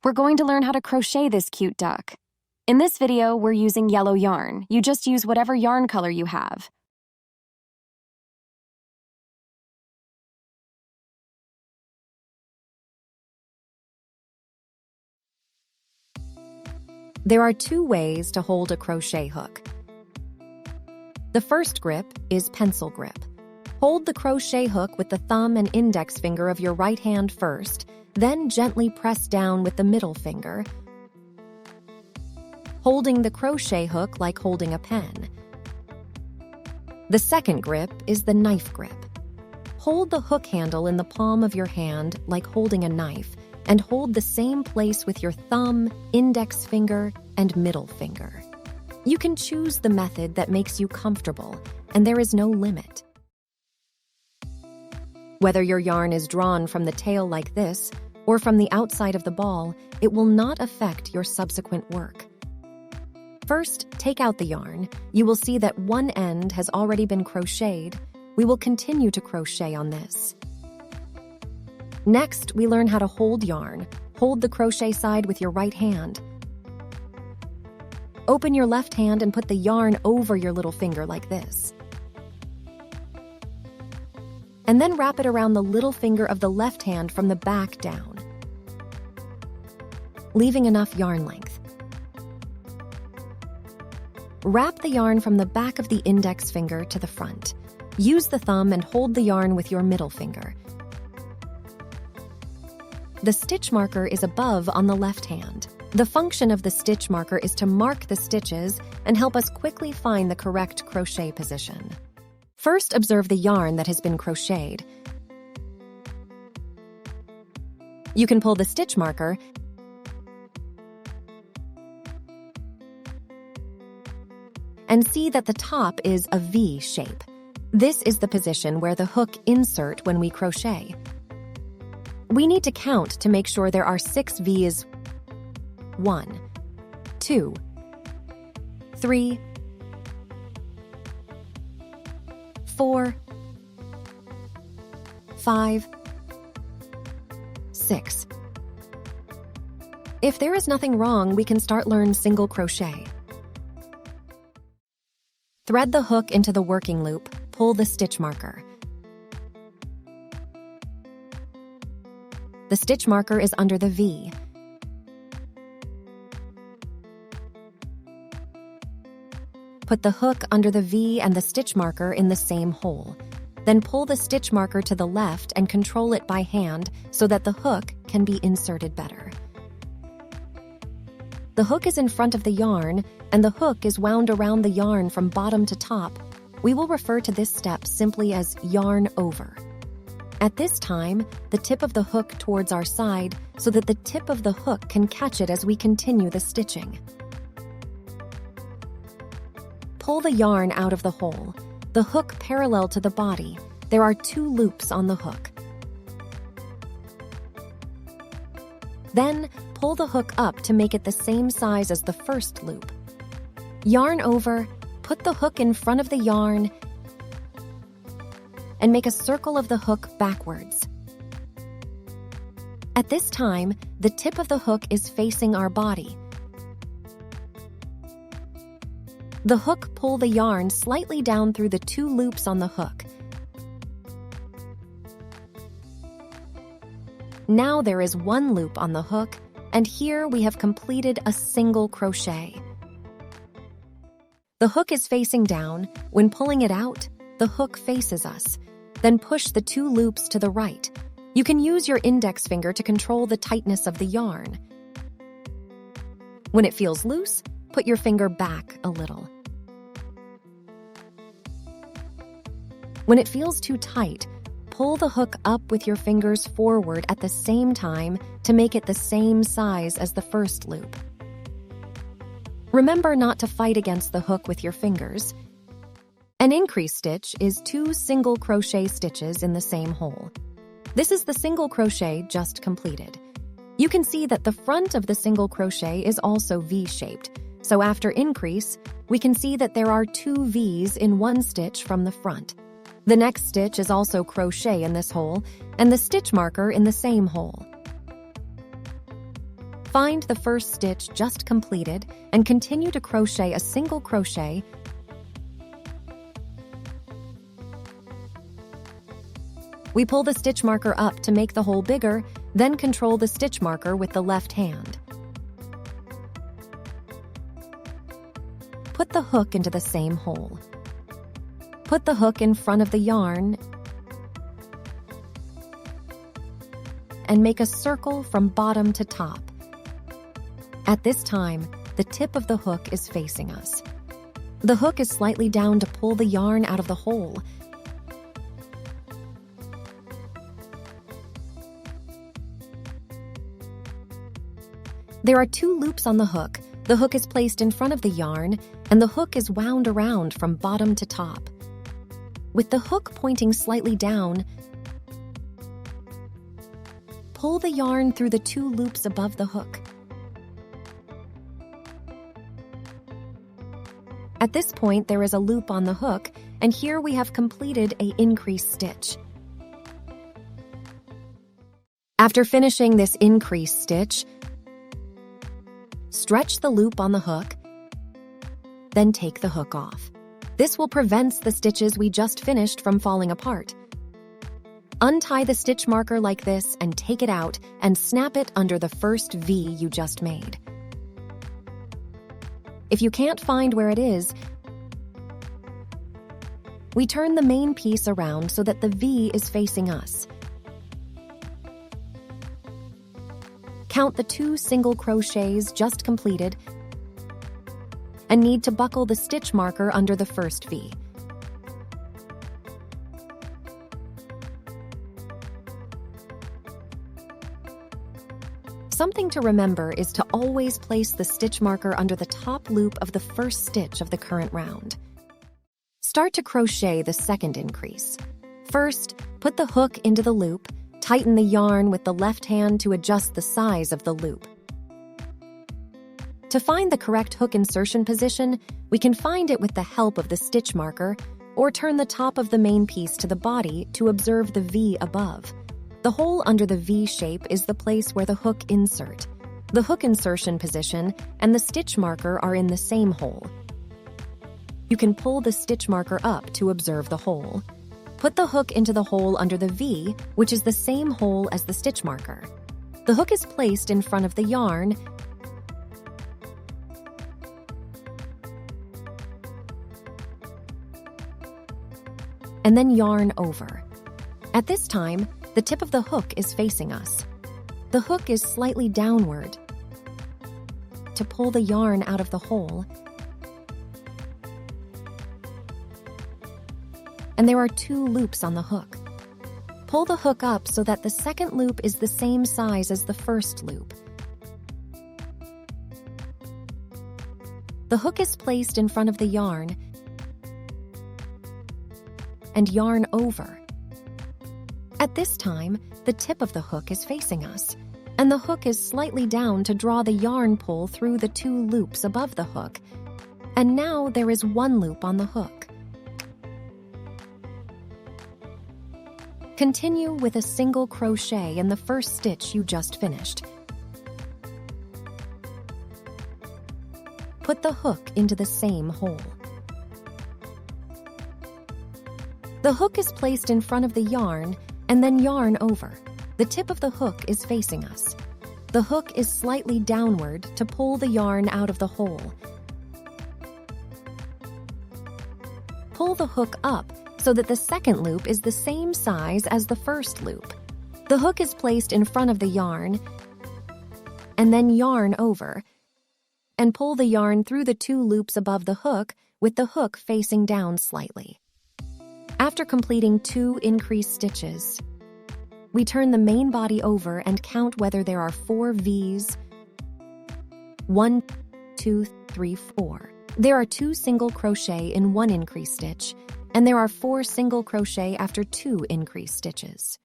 We're going to learn how to crochet this cute duck. In this video, we're using yellow yarn. You just use whatever yarn color you have. There are two ways to hold a crochet hook. The first grip is pencil grip. Hold the crochet hook with the thumb and index finger of your right hand first, then gently press down with the middle finger, holding the crochet hook like holding a pen. The second grip is the knife grip. Hold the hook handle in the palm of your hand like holding a knife, and hold the same place with your thumb, index finger, and middle finger. You can choose the method that makes you comfortable, and there is no limit. Whether your yarn is drawn from the tail like this, or from the outside of the ball, it will not affect your subsequent work. First, take out the yarn. You will see that one end has already been crocheted. We will continue to crochet on this. Next, we learn how to hold yarn. Hold the crochet side with your right hand. Open your left hand and put the yarn over your little finger like this. And then wrap it around the little finger of the left hand from the back down, leaving enough yarn length. Wrap the yarn from the back of the index finger to the front. Use the thumb and hold the yarn with your middle finger. The stitch marker is above on the left hand. The function of the stitch marker is to mark the stitches and help us quickly find the correct crochet position. First, observe the yarn that has been crocheted. You can pull the stitch marker and see that the top is a V shape. This is the position where the hook insert when we crochet. We need to count to make sure there are 6 V's. 1, 2, 3, 4, 5, 6. If there is nothing wrong, we can learn single crochet. Thread the hook into the working loop, pull the stitch marker. The stitch marker is under the V. Put the hook under the V and the stitch marker in the same hole. Then pull the stitch marker to the left and control it by hand so that the hook can be inserted better. The hook is in front of the yarn, and the hook is wound around the yarn from bottom to top. We will refer to this step simply as yarn over. At this time, the tip of the hook towards our side so that the tip of the hook can catch it as we continue the stitching. Pull the yarn out of the hole. The hook parallel to the body. There are 2 loops on the hook. Then, pull the hook up to make it the same size as the first loop. Yarn over, put the hook in front of the yarn, and make a circle of the hook backwards. At this time, the tip of the hook is facing our body. The hook pull the yarn slightly down through the 2 loops on the hook. Now there is 1 loop on the hook, and here we have completed a single crochet. The hook is facing down. When pulling it out, the hook faces us. Then push the 2 loops to the right. You can use your index finger to control the tightness of the yarn. When it feels loose, put your finger back a little. When it feels too tight, pull the hook up with your fingers forward at the same time to make it the same size as the first loop. Remember not to fight against the hook with your fingers. An increase stitch is 2 single crochet stitches in the same hole. This is the single crochet just completed. You can see that the front of the single crochet is also V-shaped, so after increase, we can see that there are 2 V's in 1 stitch from the front. The next stitch is also crochet in this hole, and the stitch marker in the same hole. Find the first stitch just completed and continue to crochet a single crochet. We pull the stitch marker up to make the hole bigger, then control the stitch marker with the left hand. Put the hook into the same hole. Put the hook in front of the yarn and make a circle from bottom to top. At this time, the tip of the hook is facing us. The hook is slightly down to pull the yarn out of the hole. There are 2 loops on the hook. The hook is placed in front of the yarn, and the hook is wound around from bottom to top. With the hook pointing slightly down, pull the yarn through the 2 loops above the hook. At this point, there is a loop on the hook, and here we have completed an increased stitch. After finishing this increased stitch, stretch the loop on the hook, then take the hook off. This will prevent the stitches we just finished from falling apart. Untie the stitch marker like this and take it out and snap it under the first V you just made. If you can't find where it is, we turn the main piece around so that the V is facing us. Count the 2 single crochets just completed and need to buckle the stitch marker under the first V. Something to remember is to always place the stitch marker under the top loop of the first stitch of the current round. Start to crochet the second increase. First, put the hook into the loop, tighten the yarn with the left hand to adjust the size of the loop. To find the correct hook insertion position, we can find it with the help of the stitch marker or turn the top of the main piece to the body to observe the V above. The hole under the V shape is the place where the hook insert. The hook insertion position and the stitch marker are in the same hole. You can pull the stitch marker up to observe the hole. Put the hook into the hole under the V, which is the same hole as the stitch marker. The hook is placed in front of the yarn and then yarn over. At this time, the tip of the hook is facing us. The hook is slightly downward to pull the yarn out of the hole, and there are 2 loops on the hook. Pull the hook up so that the second loop is the same size as the first loop. The hook is placed in front of the yarn and yarn over. At this time, the tip of the hook is facing us, and the hook is slightly down to draw the yarn pull through the 2 loops above the hook, and now there is 1 loop on the hook. Continue with a single crochet in the first stitch you just finished. Put the hook into the same hole. The hook is placed in front of the yarn and then yarn over. The tip of the hook is facing us. The hook is slightly downward to pull the yarn out of the hole. Pull the hook up so that the second loop is the same size as the first loop. The hook is placed in front of the yarn and then yarn over, and pull the yarn through the 2 loops above the hook with the hook facing down slightly. After completing 2 increased stitches, we turn the main body over and count whether there are 4 V's. 1, 2, 3, 4. There are 2 single crochet in 1 increased stitch, and there are 4 single crochet after 2 increased stitches.